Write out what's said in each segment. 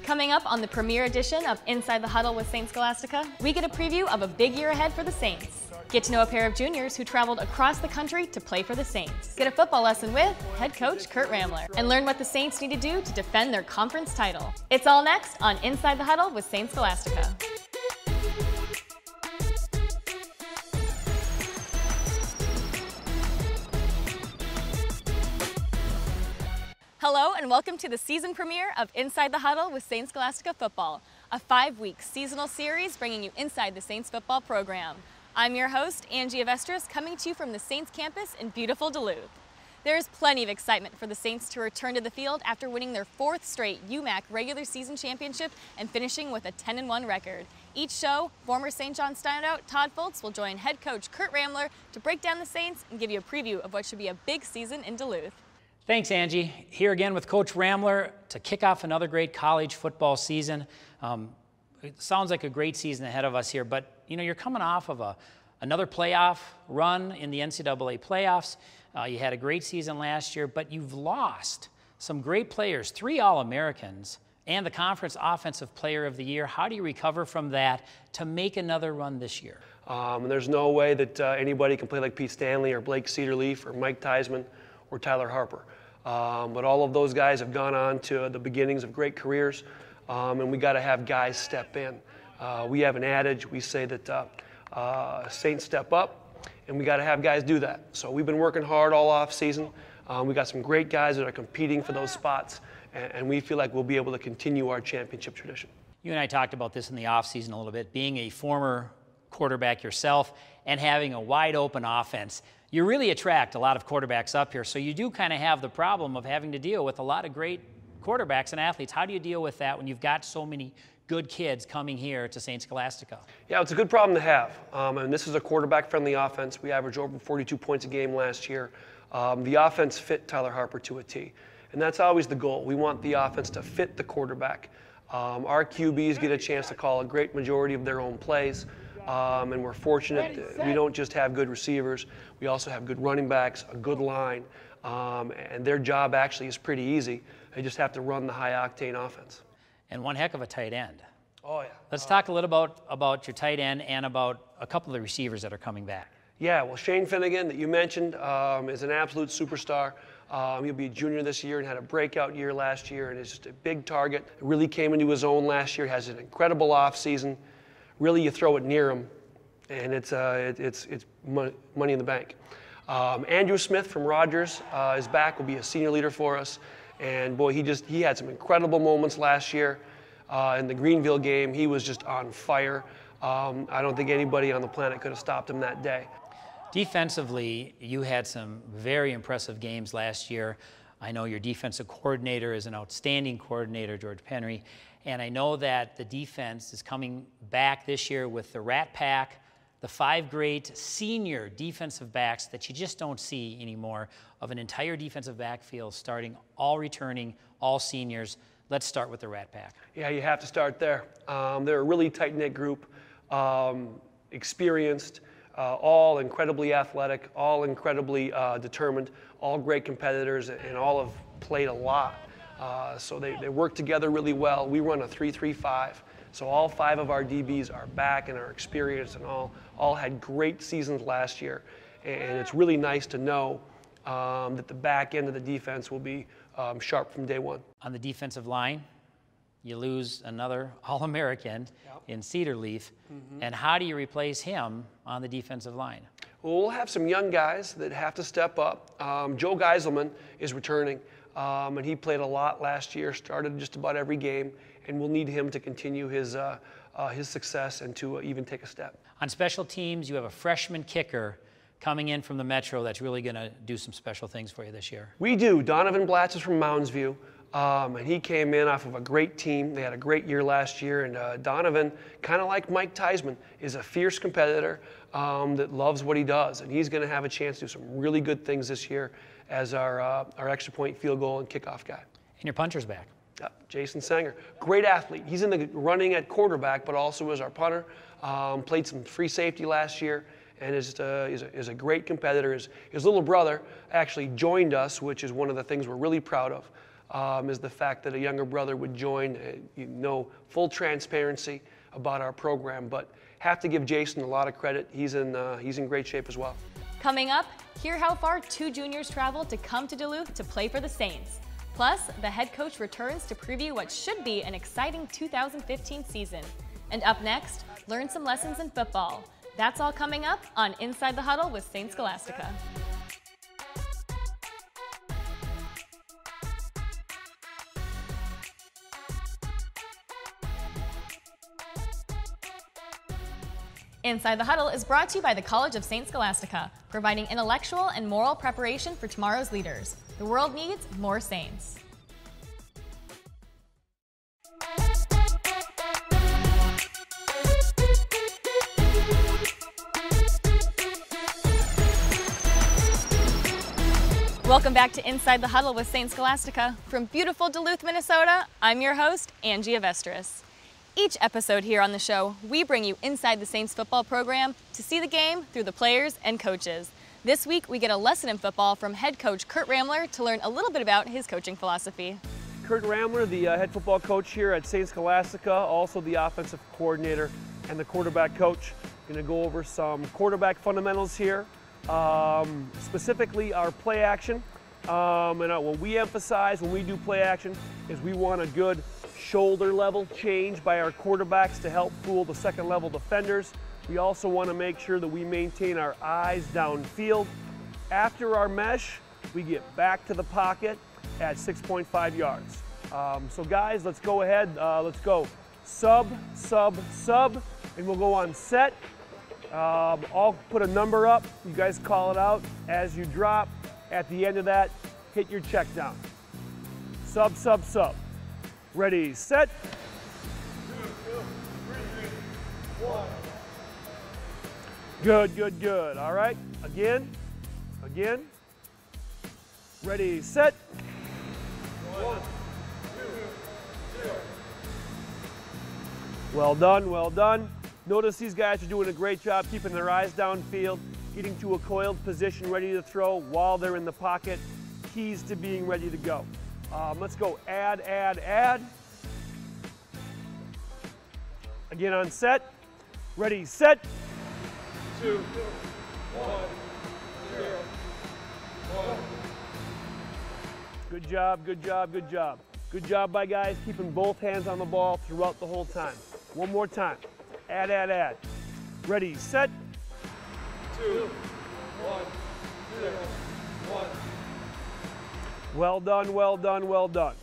Coming up on the premiere edition of Inside the Huddle with Saints Scholastica, we get a preview of a big year ahead for the Saints. Get to know a pair of juniors who traveled across the country to play for the Saints. Get a football lesson with head coach Kurt Ramler, and learn what the Saints need to do to defend their conference title. It's all next on Inside the Huddle with Saints Scholastica. Hello and welcome to the season premiere of Inside the Huddle with Saints Scholastica Football, a 5-week seasonal series bringing you inside the Saints football program. I'm your host, Angie Avestris, coming to you from the Saints campus in beautiful Duluth. There is plenty of excitement for the Saints to return to the field after winning their 4th straight UMAC regular season championship and finishing with a 10-1 record. Each show, former St. John standout Todd Folks will join head coach Kurt Ramler to break down the Saints and give you a preview of what should be a big season in Duluth. Thanks, Angie. Here again with Coach Ramler to kick off another great college football season. It sounds like a great season ahead of us here, but you know, you're coming off of another playoff run in the NCAA playoffs. You had a great season last year, but you've lost some great players, 3 All-Americans, and the Conference Offensive Player of the Year. How do you recover from that to make another run this year? There's no way that anybody can play like Pete Stanley or Blake Cedarleaf or Mike Theismann or Tyler Harper. But all of those guys have gone on to the beginnings of great careers, and we got to have guys step in. We have an adage, we say that Saints step up, and we got to have guys do that. So we've been working hard all off season. We got some great guys that are competing for those spots, and we feel like we'll be able to continue our championship tradition. You and I talked about this in the offseason a little bit, being a former quarterback yourself and having a wide open offense. You really attract a lot of quarterbacks up here, so you do kind of have the problem of having to deal with a lot of great quarterbacks and athletes. How do you deal with that when you've got so many good kids coming here to Saints Scholastica? Yeah, it's a good problem to have. And this is a quarterback-friendly offense. We averaged over 42 points a game last year. The offense fit Tyler Harper to a T. And that's always the goal. We want the offense to fit the quarterback. Our QBs get a chance to call a great majority of their own plays. And we're fortunate that we don't just have good receivers, we also have good running backs, a good line, and their job actually is pretty easy. They just have to run the high-octane offense. And one heck of a tight end. Oh, yeah. Let's talk a little about your tight end and about a couple of the receivers that are coming back. Yeah, well, Shane Finnegan, that you mentioned, is an absolute superstar. He'll be a junior this year and had a breakout year last year and is just a big target. Really came into his own last year, has an incredible offseason. Really, you throw it near him, and it's money in the bank. Andrew Smith from Rogers is back, will be a senior leader for us. And boy, he had some incredible moments last year. In the Greenville game, he was just on fire. I don't think anybody on the planet could have stopped him that day. Defensively, you had some very impressive games last year. I know your defensive coordinator is an outstanding coordinator, George Penry. And I know that the defense is coming back this year with the Rat Pack, the 5 great senior defensive backs that you just don't see anymore, of an entire defensive backfield starting, all returning, all seniors. Let's start with the Rat Pack. Yeah, you have to start there. They're a really tight-knit group, experienced, all incredibly athletic, all incredibly determined, all great competitors, and all have played a lot. So they work together really well. We run a 3-3-5. So all 5 of our DBs are back and are experienced and all had great seasons last year. And it's really nice to know that the back end of the defense will be sharp from day one. On the defensive line, you lose another All-American in Cedarleaf. And how do you replace him on the defensive line? Well, we'll have some young guys that have to step up. Joe Geiselman is returning. And he played a lot last year, started just about every game, and we'll need him to continue his success and to even take a step. On special teams, you have a freshman kicker coming in from the Metro that's really going to do some special things for you this year. We do. Donovan Blatz is from Mounds View, and he came in off of a great team. They had a great year last year, and Donovan, kind of like Mike Theismann, is a fierce competitor that loves what he does, and he's going to have a chance to do some really good things this year as our extra point, field goal, and kickoff guy. And your puncher's back. Jason Sanger, great athlete. He's in the running at quarterback, but also is our punter. Played some free safety last year, and is a great competitor. His little brother actually joined us, which is one of the things we're really proud of. is the fact that a younger brother would join. Full transparency about our program, but have to give Jason a lot of credit. He's in great shape as well. Coming up, hear how far 2 juniors traveled to come to Duluth to play for the Saints. Plus, the head coach returns to preview what should be an exciting 2015 season. And up next, learn some lessons in football. That's all coming up on Inside the Huddle with St. Scholastica. Inside the Huddle is brought to you by the College of St. Scholastica, providing intellectual and moral preparation for tomorrow's leaders. The world needs more Saints. Welcome back to Inside the Huddle with St. Scholastica. From beautiful Duluth, Minnesota, I'm your host, Angie Avestris. Each episode here on the show, we bring you inside the Saints football program to see the game through the players and coaches. This week, we get a lesson in football from head coach Kurt Ramler to learn a little bit about his coaching philosophy. Kurt Ramler, the head football coach here at St. Scholastica, also the offensive coordinator and the quarterback coach. Going to go over some quarterback fundamentals here, specifically our play action. And what we emphasize when we do play action is we want a good shoulder level change by our quarterbacks to help fool the second level defenders. We also want to make sure that we maintain our eyes downfield. After our mesh, we get back to the pocket at 6.5 yards. So guys, let's go ahead. Let's go sub, sub, sub, and we'll go on set. I'll put a number up. You guys call it out as you drop. At the end of that, hit your check down. Sub, sub, sub. Ready, set. 2, 3, 1. Good, good, good. All right, again. Ready, set. 1, 2, 0. Well done, well done. Notice these guys are doing a great job keeping their eyes downfield, getting to a coiled position, ready to throw while they're in the pocket. Keys to being ready to go. Let's go add. Again on set. Ready, set. 2, 1, 0, 1. Good job, good job, good job. Good job by guys keeping both hands on the ball throughout the whole time. One more time. Add. Ready, set. 2, 1, 0, 1. Well done, well done, well done.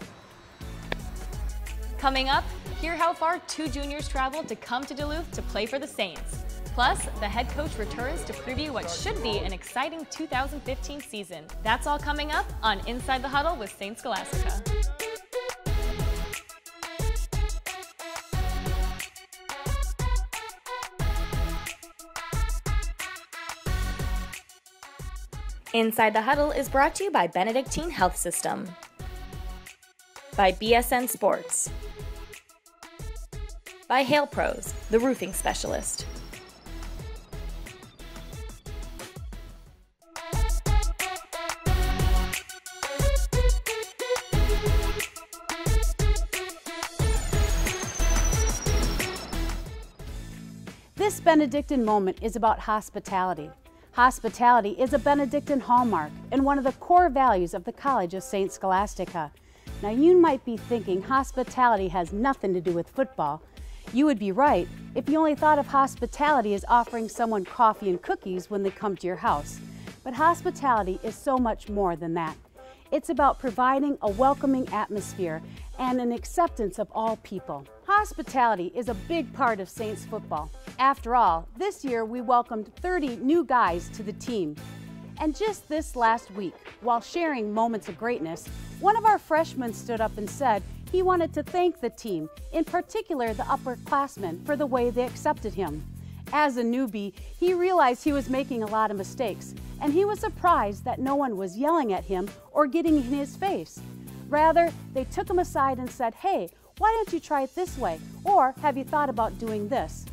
Coming up, hear how far 2 juniors traveled to come to Duluth to play for the Saints. Plus, the head coach returns to preview what should be an exciting 2015 season. That's all coming up on Inside the Huddle with St. Scholastica. Inside the Huddle is brought to you by Benedictine Health System, by BSN Sports, by Hail Pros, the roofing specialist. This Benedictine moment is about hospitality. Hospitality is a Benedictine hallmark and one of the core values of the College of St. Scholastica. Now you might be thinking hospitality has nothing to do with football. You would be right if you only thought of hospitality as offering someone coffee and cookies when they come to your house. But hospitality is so much more than that. It's about providing a welcoming atmosphere and an acceptance of all people. Hospitality is a big part of Saints football. After all, this year we welcomed 30 new guys to the team. And just this last week, while sharing moments of greatness, one of our freshmen stood up and said he wanted to thank the team, in particular the upperclassmen, for the way they accepted him. As a newbie, he realized he was making a lot of mistakes, and he was surprised that no one was yelling at him or getting in his face. Rather, they took him aside and said, "Hey, why don't you try it this way? Or have you thought about doing this?"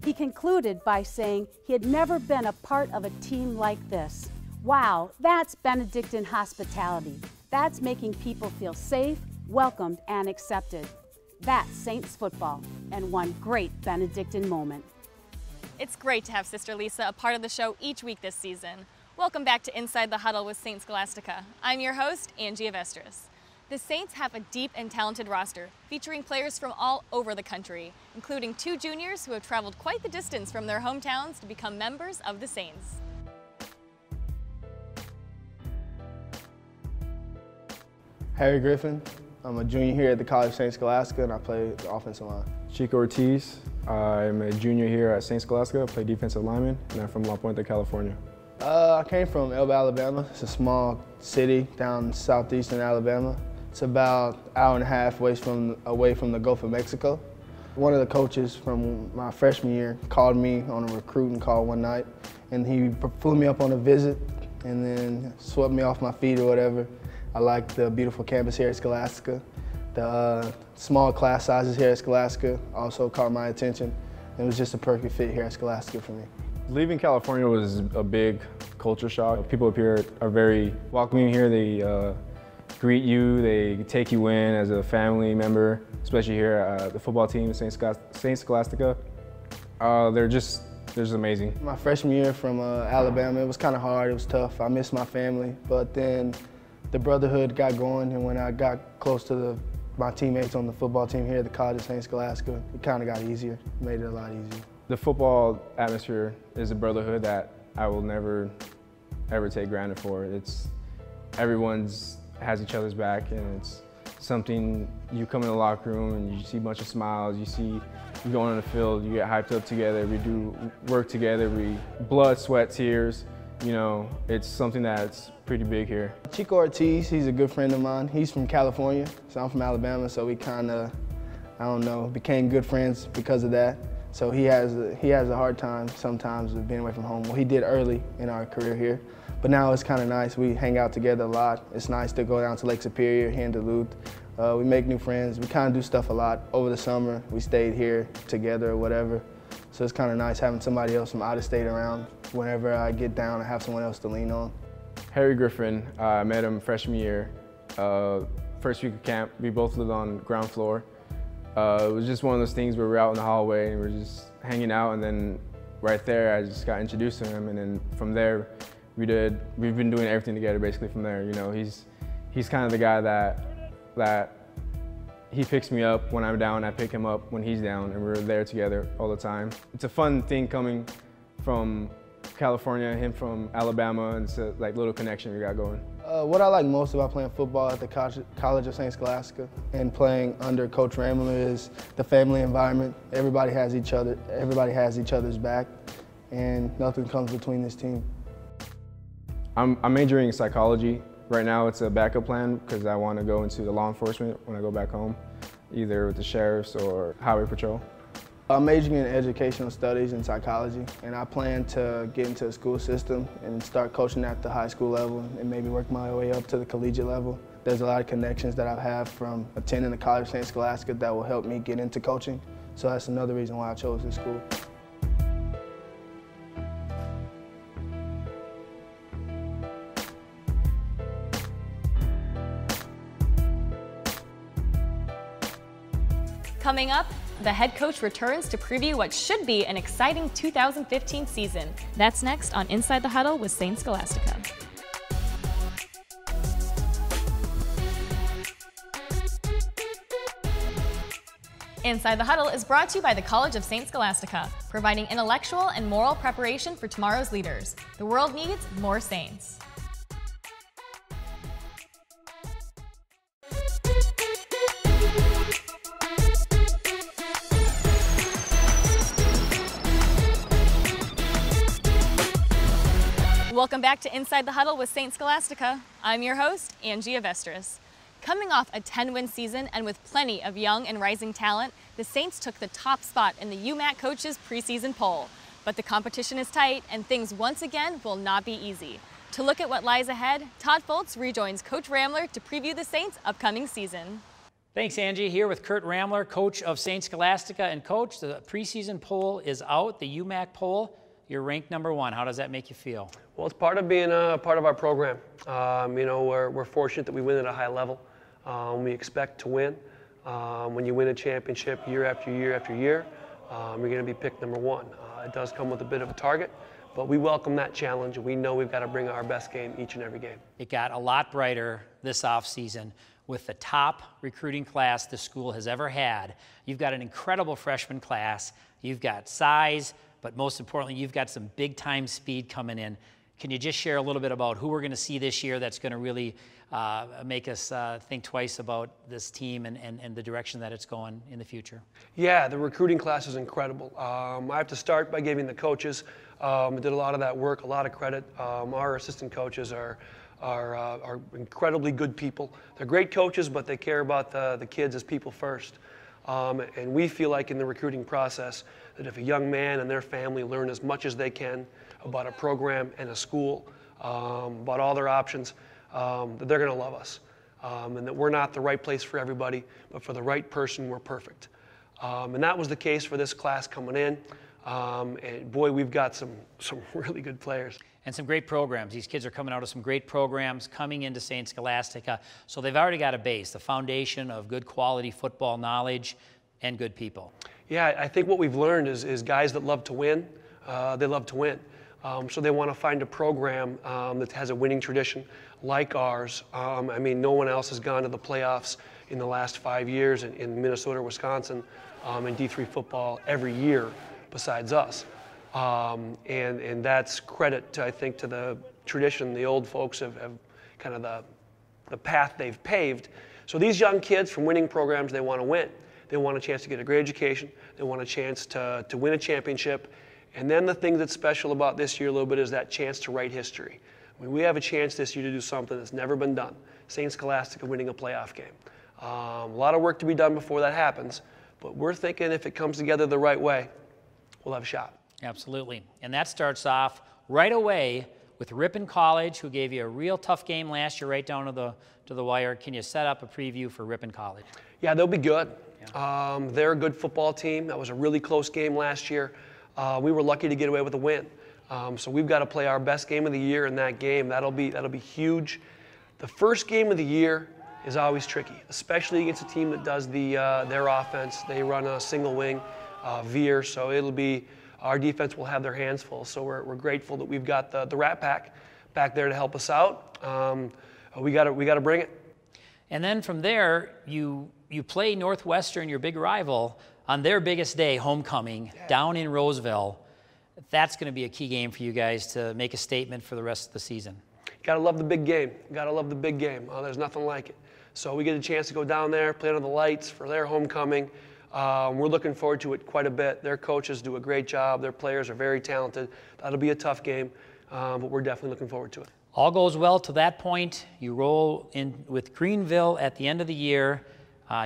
He concluded by saying he had never been a part of a team like this. Wow, that's Benedictine hospitality. That's making people feel safe, welcomed, and accepted. That's Saints football, and one great Benedictine moment. It's great to have Sister Lisa a part of the show each week this season. Welcome back to Inside the Huddle with Saint Scholastica. I'm your host, Angie Avestris. The Saints have a deep and talented roster, featuring players from all over the country, including 2 juniors who have traveled quite the distance from their hometowns to become members of the Saints. Harry Griffin. I'm a junior here at the College of Saint Scholastica, and I play the offensive line. Chico Ortiz. I'm a junior here at Saint Scholastica. I play defensive lineman, and I'm from La Puente, California. I came from Elba, Alabama. It's a small city down southeastern Alabama. It's about an hour and a half away from the Gulf of Mexico. One of the coaches from my freshman year called me on a recruiting call one night, and he flew me up on a visit and then swept me off my feet or whatever. I like the beautiful campus here at Scholastica. The small class sizes here at Scholastica also caught my attention. It was just a perfect fit here at Scholastica for me. Leaving California was a big culture shock. People up here are very welcoming here. They greet you, they take you in as a family member, especially here at the football team at Saint Scholastica. They're just amazing. My freshman year from Alabama, it was kind of hard, it was tough. I missed my family, but then the brotherhood got going, and when I got close to my teammates on the football team here at the College of Saint Scholastica, it kind of got easier, made it a lot easier. The football atmosphere is a brotherhood that I will never, ever take granted for. Everyone's has each other's back, and it's something you come in the locker room and you see a bunch of smiles, you go on the field, you get hyped up together, we do work together, blood, sweat, tears. You know, it's something that's pretty big here. Chico Ortiz, he's a good friend of mine. He's from California, so I'm from Alabama, so we kind of, I don't know, became good friends because of that. So he has a hard time sometimes with being away from home. Well, he did early in our career here, but now it's kind of nice. We hang out together a lot. It's nice to go down to Lake Superior here in Duluth. We make new friends. We kind of do stuff a lot. Over the summer, we stayed here together or whatever. So it's kind of nice having somebody else from out of state around. Whenever I get down, I have someone else to lean on. Harry Griffin, I met him freshman year. First week of camp, we both lived on ground floor. It was just one of those things where we're out in the hallway and we're just hanging out, and then right there I just got introduced to him, and then from there we've been doing everything together basically from there. You know, he's kind of the guy that he picks me up when I'm down, I pick him up when he's down, and we're there together all the time. It's a fun thing coming from California, him from Alabama, and it's a little connection we got going. What I like most about playing football at the College of Saint Scholastica and playing under Coach Ramler is the family environment. Everybody has each other's back, and nothing comes between this team. I'm majoring in psychology. Right now it's a backup plan because I want to go into the law enforcement when I go back home, either with the sheriffs or highway patrol. I'm majoring in educational studies and psychology, and I plan to get into the school system and start coaching at the high school level and maybe work my way up to the collegiate level. There's a lot of connections that I have from attending the College of Saint Scholastica that will help me get into coaching, so that's another reason why I chose this school. Coming up, the head coach returns to preview what should be an exciting 2015 season. That's next on Inside the Huddle with Saint Scholastica. Inside the Huddle is brought to you by the College of Saint Scholastica, providing intellectual and moral preparation for tomorrow's leaders. The world needs more Saints. Welcome back to Inside the Huddle with Saint Scholastica. I'm your host, Angie Avestris. Coming off a 10-win season and with plenty of young and rising talent, the Saints took the top spot in the UMAC coaches preseason poll. But the competition is tight and things once again will not be easy. To look at what lies ahead, Todd Foltz rejoins Coach Ramler to preview the Saints' upcoming season. Thanks, Angie. Here with Kurt Ramler, coach of Saint Scholastica. And Coach, the preseason poll is out, the UMAC poll. You're ranked #1. How does that make you feel? Well, it's part of being a part of our program. You know, we're fortunate that we win at a high level. We expect to win. When you win a championship year after year after year, you're going to be picked #1. It does come with a bit of a target, but we welcome that challenge, and we know we've got to bring our best game each and every game. It got a lot brighter this offseason with the top recruiting class the school has ever had. You've got an incredible freshman class. You've got size, but most importantly, you've got some big-time speed coming in. Can you just share a little bit about who we're going to see this year that's going to really make us think twice about this team and the direction that it's going in the future? Yeah, the recruiting class is incredible. I have to start by giving the coaches did a lot of that work, a lot of credit. Our assistant coaches are incredibly good people. They're great coaches, but they care about the kids as people first. And we feel like in the recruiting process that if a young man and their family learn as much as they can about a program and a school, about all their options, that they're going to love us. And that we're not the right place for everybody, but for the right person, we're perfect. And that was the case for this class coming in. And boy, we've got some really good players. And some great programs. These kids are coming out of some great programs, coming into St. Scholastica. So they've already got a base, the foundation of good quality football knowledge and good people. Yeah, I think what we've learned is guys that love to win, they love to win. So they want to find a program that has a winning tradition like ours. I mean, no one else has gone to the playoffs in the last 5 years in Minnesota, Wisconsin, and D3 football every year besides us. And that's credit, I think, to the tradition the old folks have kind of the path they've paved. So these young kids from winning programs, they want to win. They want a chance to get a great education. They want a chance to win a championship. And then the thing that's special about this year a little bit is that chance to write history. I mean, we have a chance this year to do something that's never been done. St. Scholastica winning a playoff game. A lot of work to be done before that happens, but we're thinking if it comes together the right way, we'll have a shot. Absolutely. And that starts off right away with Ripon College, who gave you a real tough game last year right down to the wire. Can you set up a preview for Ripon College? Yeah, they'll be good. Yeah. They're a good football team. That was a really close game last year. We were lucky to get away with a win. So we've got to play our best game of the year in that game. That'll be huge. The first game of the year is always tricky, especially against a team that does their offense. They run a single wing veer, so it'll be our defense will have their hands full. So we're grateful that we've got the Rat Pack back there to help us out. We got to bring it. And then from there, you play Northwestern, your big rival, on their biggest day, homecoming, down in Roseville. That's going to be a key game for you guys to make a statement for the rest of the season. Got to love the big game. Got to love the big game. There's nothing like it. So we get a chance to go down there, play under the lights for their homecoming. We're looking forward to it quite a bit. Their coaches do a great job. Their players are very talented. That'll be a tough game, but we're definitely looking forward to it. All goes well to that point. You roll in with Greenville at the end of the year,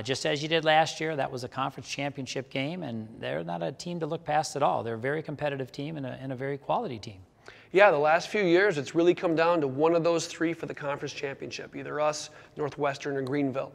just as you did last year. That was a conference championship game, and they're not a team to look past at all. They're a very competitive team and a very quality team. Yeah, the last few years, it's really come down to one of those three for the conference championship, either us, Northwestern, or Greenville.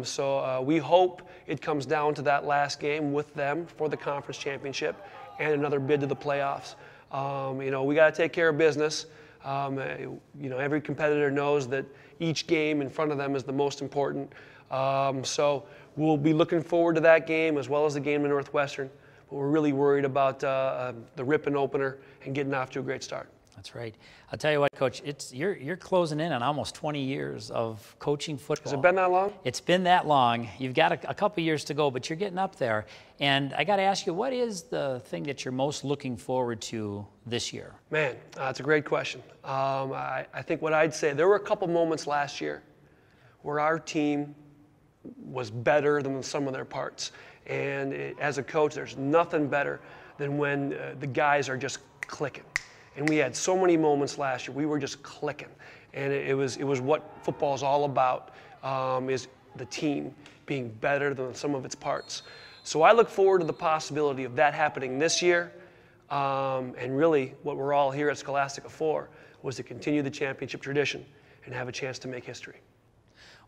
So we hope it comes down to that last game with them for the conference championship and another bid to the playoffs. You know, we got to take care of business. You know, every competitor knows that each game in front of them is the most important. So we'll be looking forward to that game as well as the game in Northwestern. But we're really worried about the Ripon opener and getting off to a great start. That's right. I'll tell you what, Coach, you're closing in on almost 20 years of coaching football. Has it been that long? It's been that long. You've got a couple years to go, but you're getting up there. And I got to ask you, what is the thing that you're most looking forward to this year? Man, that's a great question. I think what I'd say, there were a couple moments last year where our team was better than the sum of their parts. And as a coach, there's nothing better than when the guys are just clicking. And we had so many moments last year. We were just clicking. And it was what football is all about, is the team being better than the sum of its parts. So I look forward to the possibility of that happening this year. And really, what we're all here at Scholastica for was to continue the championship tradition and have a chance to make history.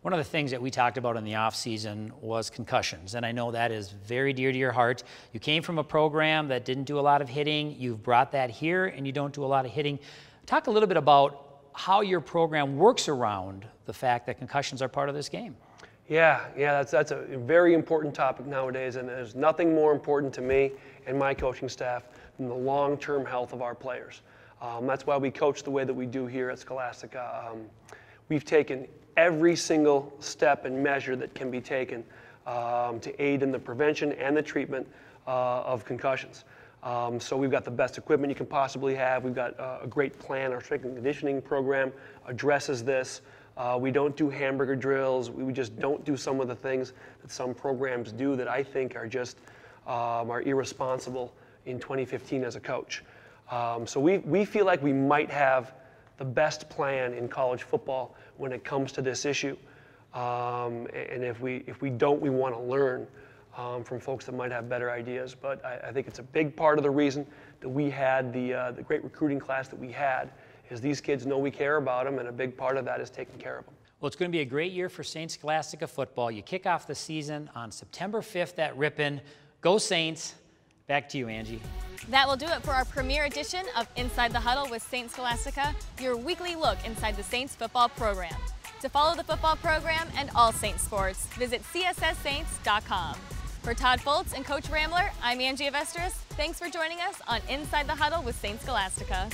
One of the things that we talked about in the off-season was concussions, and I know that is very dear to your heart. You came from a program that didn't do a lot of hitting. You've brought that here, and you don't do a lot of hitting. Talk a little bit about how your program works around the fact that concussions are part of this game. Yeah, that's a very important topic nowadays, and there's nothing more important to me and my coaching staff than the long-term health of our players. That's why we coach the way that we do here at Scholastica. We've taken every single step and measure that can be taken to aid in the prevention and the treatment of concussions. So we've got the best equipment you can possibly have. We've got a great plan. Our strength and conditioning program addresses this. We don't do hamburger drills. We just don't do some of the things that some programs do that I think are just are irresponsible in 2015 as a coach. So we feel like we might have the best plan in college football when it comes to this issue. And if we don't, we want to learn from folks that might have better ideas. But I think it's a big part of the reason that we had the great recruiting class that we had, is these kids know we care about them, and a big part of that is taking care of them. Well, it's going to be a great year for Saints Scholastica football. You kick off the season on September 5th at Ripon. Go Saints. Back to you, Angie. That will do it for our premiere edition of Inside the Huddle with Saints Scholastica, your weekly look inside the Saints football program. To follow the football program and all Saints sports, visit csssaints.com. For Todd Foltz and Coach Ramler, I'm Angie Avestris. Thanks for joining us on Inside the Huddle with Saints Scholastica.